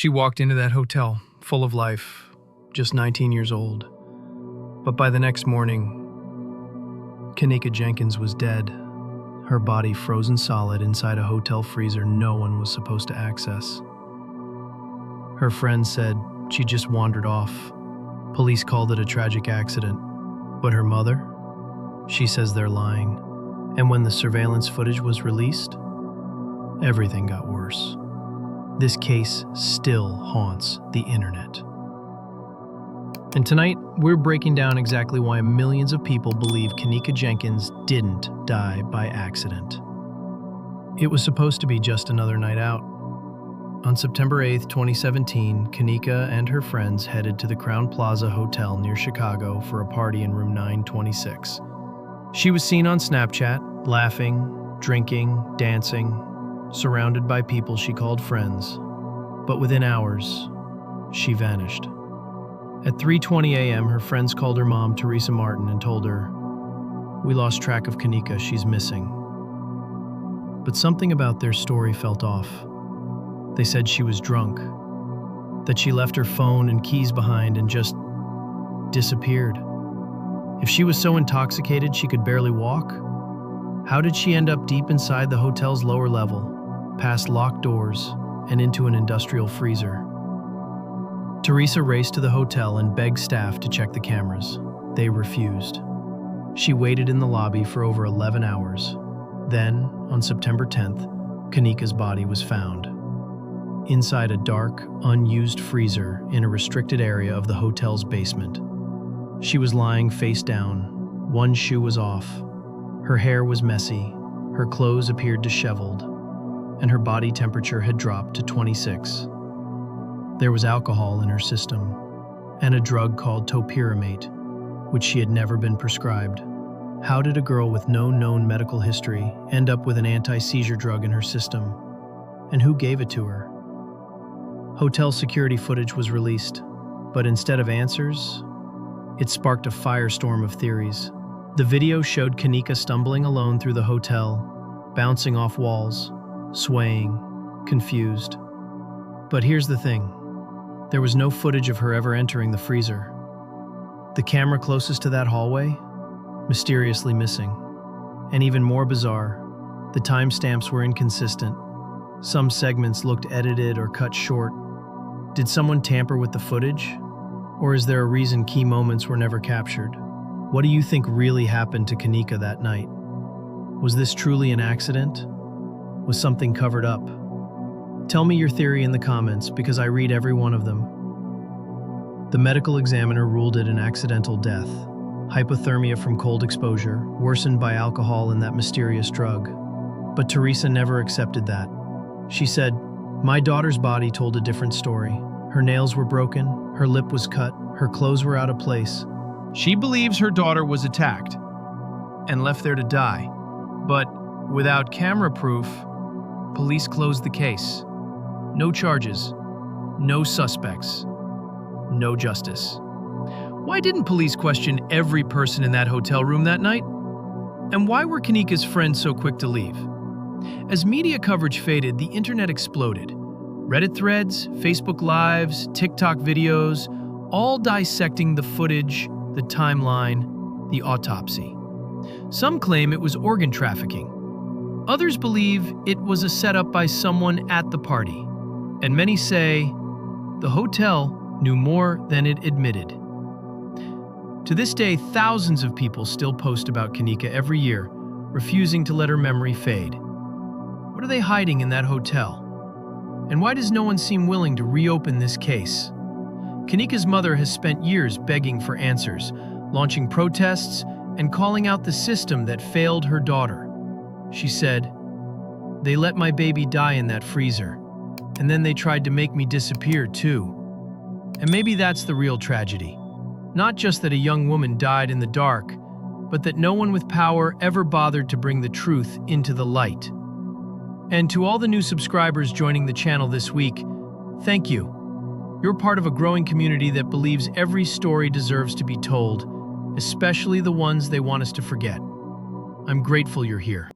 She walked into that hotel, full of life, just 19 years old. But by the next morning, Kenneka Jenkins was dead, her body frozen solid inside a hotel freezer no one was supposed to access. Her friends said she just wandered off. Police called it a tragic accident. But her mother? She says they're lying. And when the surveillance footage was released, everything got worse. This case still haunts the internet. And tonight, we're breaking down exactly why millions of people believe Kenneka Jenkins didn't die by accident. It was supposed to be just another night out. On September 8th, 2017, Kenneka and her friends headed to the Crowne Plaza Hotel near Chicago for a party in room 926. She was seen on Snapchat, laughing, drinking, dancing, surrounded by people she called friends. But within hours, she vanished. At 3:20 a.m., her friends called her mom, Teresa Martin, and told her, "We lost track of Kenneka, she's missing." But something about their story felt off. They said she was drunk, that she left her phone and keys behind and just disappeared. If she was so intoxicated she could barely walk, how did she end up deep inside the hotel's lower level, past locked doors, and into an industrial freezer? Teresa raced to the hotel and begged staff to check the cameras. They refused. She waited in the lobby for over 11 hours. Then, on September 10th, Kenneka's body was found. Inside a dark, unused freezer in a restricted area of the hotel's basement. She was lying face down. One shoe was off. Her hair was messy. Her clothes appeared disheveled. And her body temperature had dropped to 26. There was alcohol in her system, and a drug called topiramate, which she had never been prescribed. How did a girl with no known medical history end up with an anti-seizure drug in her system? And who gave it to her? Hotel security footage was released, but instead of answers, it sparked a firestorm of theories. The video showed Kenneka stumbling alone through the hotel, bouncing off walls, swaying, confused. But here's the thing. There was no footage of her ever entering the freezer. The camera closest to that hallway? Mysteriously missing. And even more bizarre, the timestamps were inconsistent. Some segments looked edited or cut short. Did someone tamper with the footage? Or is there a reason key moments were never captured? What do you think really happened to Kenneka that night? Was this truly an accident? Was something covered up? Tell me your theory in the comments, because I read every one of them. The medical examiner ruled it an accidental death. Hypothermia from cold exposure, worsened by alcohol and that mysterious drug. But Teresa never accepted that. She said, "My daughter's body told a different story. Her nails were broken, her lip was cut, her clothes were out of place." She believes her daughter was attacked and left there to die. But without camera proof, police closed the case. No charges, no suspects, no justice. Why didn't police question every person in that hotel room that night? And why were Kenneka's friends so quick to leave? As media coverage faded, the internet exploded. Reddit threads, Facebook Lives, TikTok videos, all dissecting the footage, the timeline, the autopsy. Some claim it was organ trafficking. Others believe it was a setup by someone at the party. And many say the hotel knew more than it admitted. To this day, thousands of people still post about Kenneka every year, refusing to let her memory fade. What are they hiding in that hotel? And why does no one seem willing to reopen this case? Kenneka's mother has spent years begging for answers, launching protests, and calling out the system that failed her daughter. She said, "They let my baby die in that freezer, and then they tried to make me disappear too." And maybe that's the real tragedy. Not just that a young woman died in the dark, but that no one with power ever bothered to bring the truth into the light. And to all the new subscribers joining the channel this week, thank you. You're part of a growing community that believes every story deserves to be told, especially the ones they want us to forget. I'm grateful you're here.